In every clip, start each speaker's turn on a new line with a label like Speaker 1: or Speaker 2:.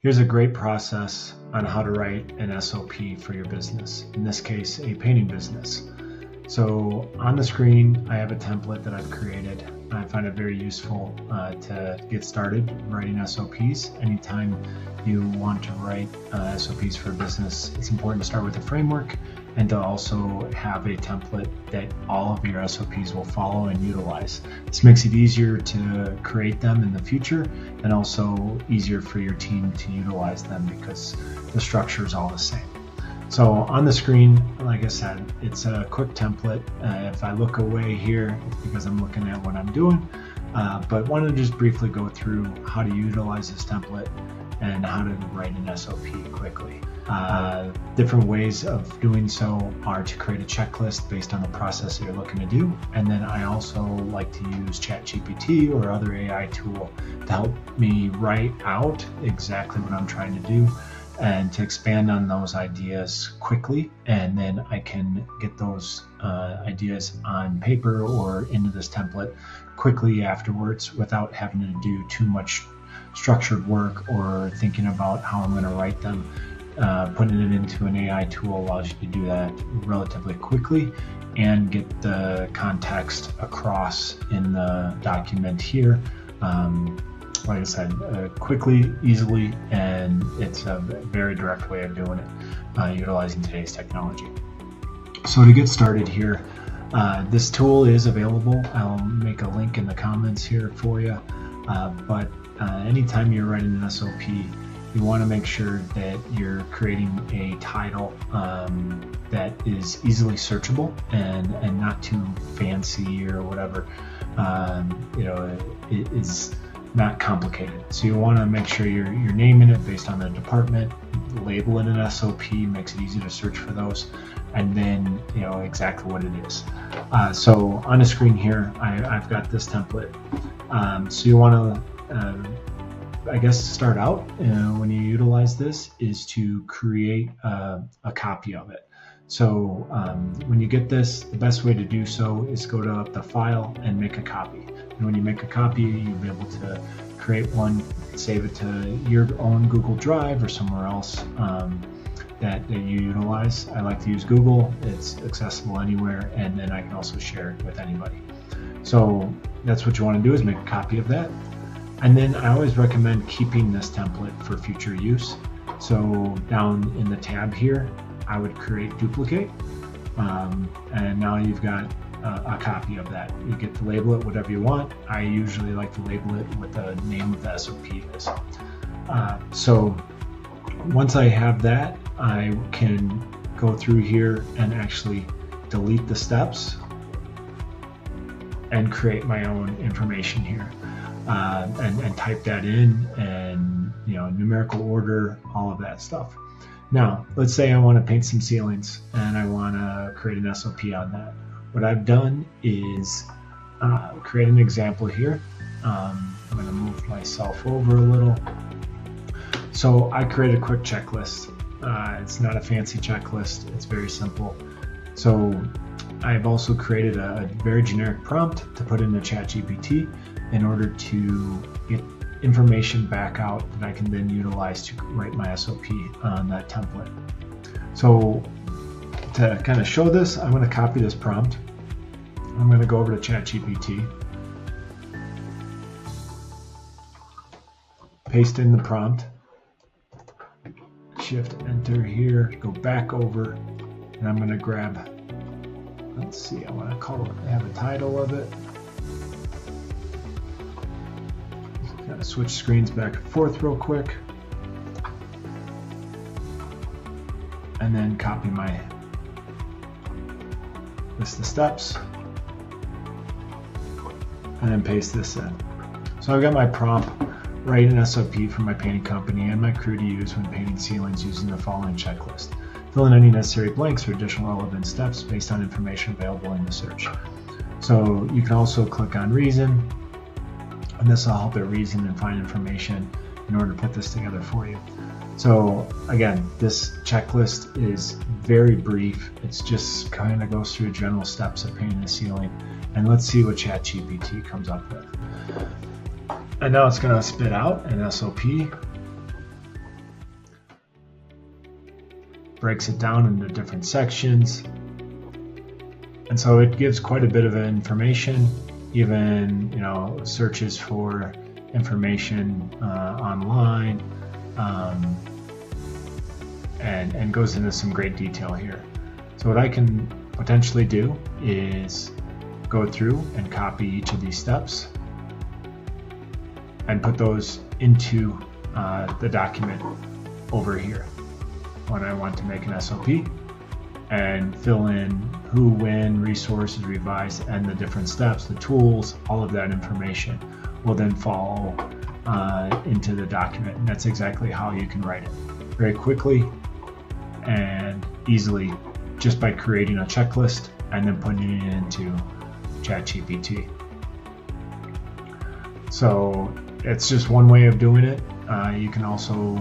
Speaker 1: Here's a great process on how to write an SOP for your business, in this case, a painting business. So on the screen, I have a template that I've created. I find it very useful to get started writing SOPs. Anytime you want to write SOPs for a business, it's important to start with a framework and to also have a template that all of your SOPs will follow and utilize. This makes it easier to create them in the future and also easier for your team to utilize them because the structure is all the same. So on the screen, like I said, it's a quick template. If I look away here, it's because I'm looking at what I'm doing, but want to just briefly go through how to utilize this template and how to write an SOP quickly. Different ways of doing so are to create a checklist based on the process that you're looking to do. And then I also like to use ChatGPT or other AI tool to help me write out exactly what I'm trying to do and to expand on those ideas quickly. And then I can get those ideas on paper or into this template quickly afterwards without having to do too much structured work or thinking about how I'm going to write them. Putting it into an AI tool allows you to do that relatively quickly and get the context across in the document here. Like I said, quickly, easily, and it's a very direct way of doing it, utilizing today's technology. So to get started here, this tool is available. I'll make a link in the comments here for you. But anytime you're writing an SOP, you want to make sure that you're creating a title that is easily searchable and not too fancy or whatever. It is not complicated. So you want to make sure you're naming it based on the department, label it an SOP, makes it easy to search for those, and then exactly what it is. So on the screen here, I've got this template. So you want to start out when you utilize this is to create a copy of it. So when you get this, the best way to do so is go to the file and make a copy. And when you make a copy, you'll be able to create one, save it to your own Google Drive or somewhere else that you utilize. I like to use Google. It's accessible anywhere, and then I can also share it with anybody. So that's what you want to do, is make a copy of that. And then I always recommend keeping this template for future use. So down in the tab here, I would create duplicate, and now you've got a copy of that. You get to label it whatever you want. I usually like to label it with the name of the SOP is. So once I have that, I can go through here and actually delete the steps and create my own information here. And type that in, and numerical order, all of that stuff. Now, let's say I want to paint some ceilings and I want to create an SOP on that. What I've done is create an example here. I'm going to move myself over a little. So I created a quick checklist. It's not a fancy checklist. It's very simple. So I've also created a very generic prompt to put into ChatGPT in order to get information back out that I can then utilize to write my SOP on that template. So to kind of show this, I'm going to copy this prompt. I'm going to go over to ChatGPT, paste in the prompt, Shift Enter here, go back over, and I'm going to grab, let's see, I want to call it, I have a title of it. Gotta switch screens back and forth real quick, and then copy my list of steps, and then paste this in. So I've got my prompt, write an SOP for my painting company and my crew to use when painting ceilings using the following checklist. Fill in any necessary blanks or additional relevant steps based on information available in the search. So you can also click on reason, and this will help it reason and find information in order to put this together for you. So again, this checklist is very brief. It's just kind of goes through general steps of painting the ceiling. And let's see what ChatGPT comes up with. And now it's going to spit out an SOP. breaks it down into different sections. And so it gives quite a bit of information, even, searches for information online, and goes into some great detail here. So what I can potentially do is go through and copy each of these steps and put those into the document over here when I want to make an SOP, and fill in who, when, resources, revised, and the different steps, the tools. All of that information will then fall into the document, and that's exactly how you can write it very quickly and easily, just by creating a checklist and then putting it into ChatGPT. So it's just one way of doing it. You can also,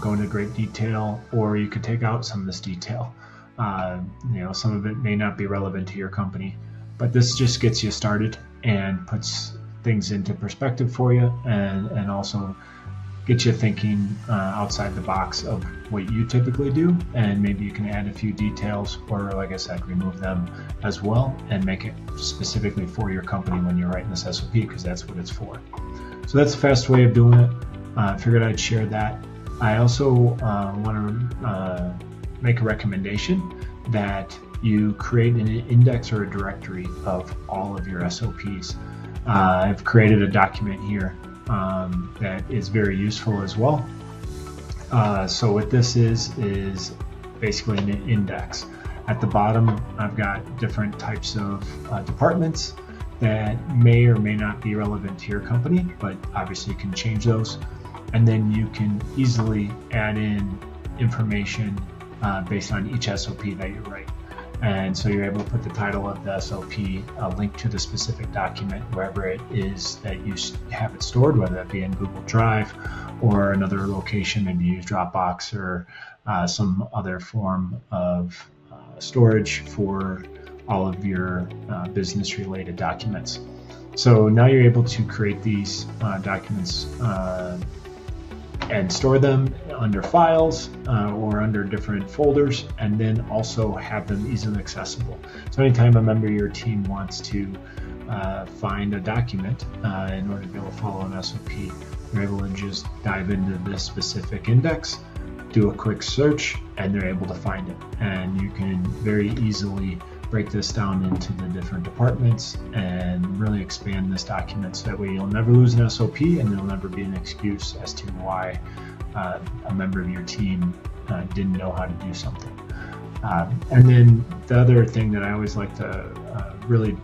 Speaker 1: go into great detail, or you could take out some of this detail. Some of it may not be relevant to your company, but this just gets you started and puts things into perspective for you, and also get you thinking outside the box of what you typically do, and maybe you can add a few details, or like I said, remove them as well, and make it specifically for your company when you're writing this SOP, because that's what it's for. So that's a fast way of doing it. I figured I'd share that. I also want to make a recommendation that you create an index or a directory of all of your SOPs. I've created a document here that is very useful as well. So what this is basically an index. At the bottom, I've got different types of departments that may or may not be relevant to your company, but obviously you can change those. And then you can easily add in information based on each SOP that you write. And so you're able to put the title of the SOP, a link to the specific document, wherever it is that you have it stored, whether that be in Google Drive or another location, maybe use Dropbox or some other form of storage for all of your business-related documents. So now you're able to create these documents and store them under files or under different folders, and then also have them easily accessible. So anytime a member of your team wants to find a document in order to be able to follow an SOP, you're able to just dive into this specific index, do a quick search, and they're able to find it. And you can very easily break this down into the different departments and really expand this document, so that way you'll never lose an SOP, and there'll never be an excuse as to why a member of your team didn't know how to do something. And then the other thing that I always like to really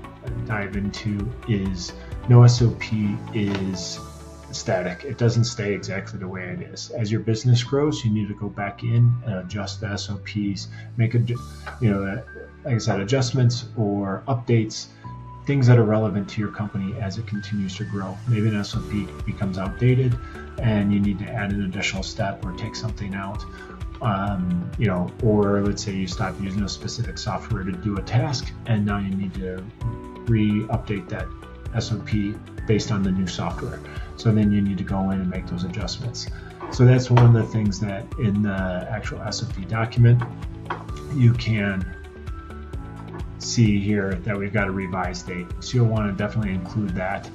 Speaker 1: dive into is no SOP is static. It doesn't stay exactly the way it is. As your business grows, you need to go back in and adjust the SOPs, make like I said, adjustments or updates, things that are relevant to your company as it continues to grow. Maybe an SOP becomes outdated and you need to add an additional step or take something out. Or let's say you stop using a specific software to do a task, and now you need to re-update that SOP based on the new software. So then you need to go in and make those adjustments. So that's one of the things that in the actual SOP document, you can see here that we've got a revised date. So you'll want to definitely include that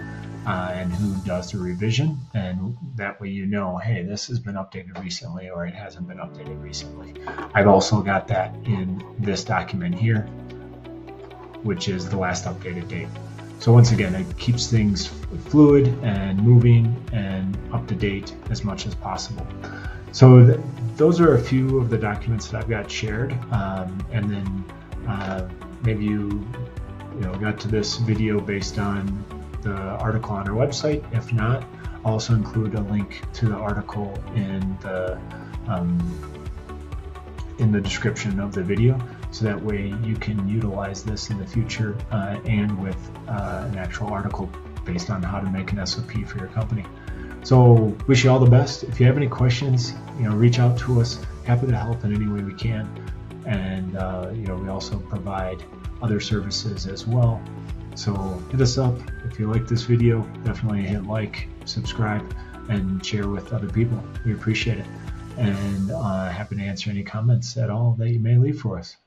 Speaker 1: and who does the revision, and that way hey, this has been updated recently, or it hasn't been updated recently. I've also got that in this document here, which is the last updated date. So once again, it keeps things fluid and moving and up to date as much as possible. So those are a few of the documents that I've got shared, and then maybe you got to this video based on the article on our website. If not, I'll also include a link to the article in the description of the video, so that way you can utilize this in the future and with an actual article based on how to make an SOP for your company. So wish you all the best. If you have any questions, reach out to us. Happy to help in any way we can. And we also provide other services as well. So hit us up. If you like this video, definitely hit like, subscribe, and share with other people. We appreciate it. and happy to answer any comments at all that you may leave for us.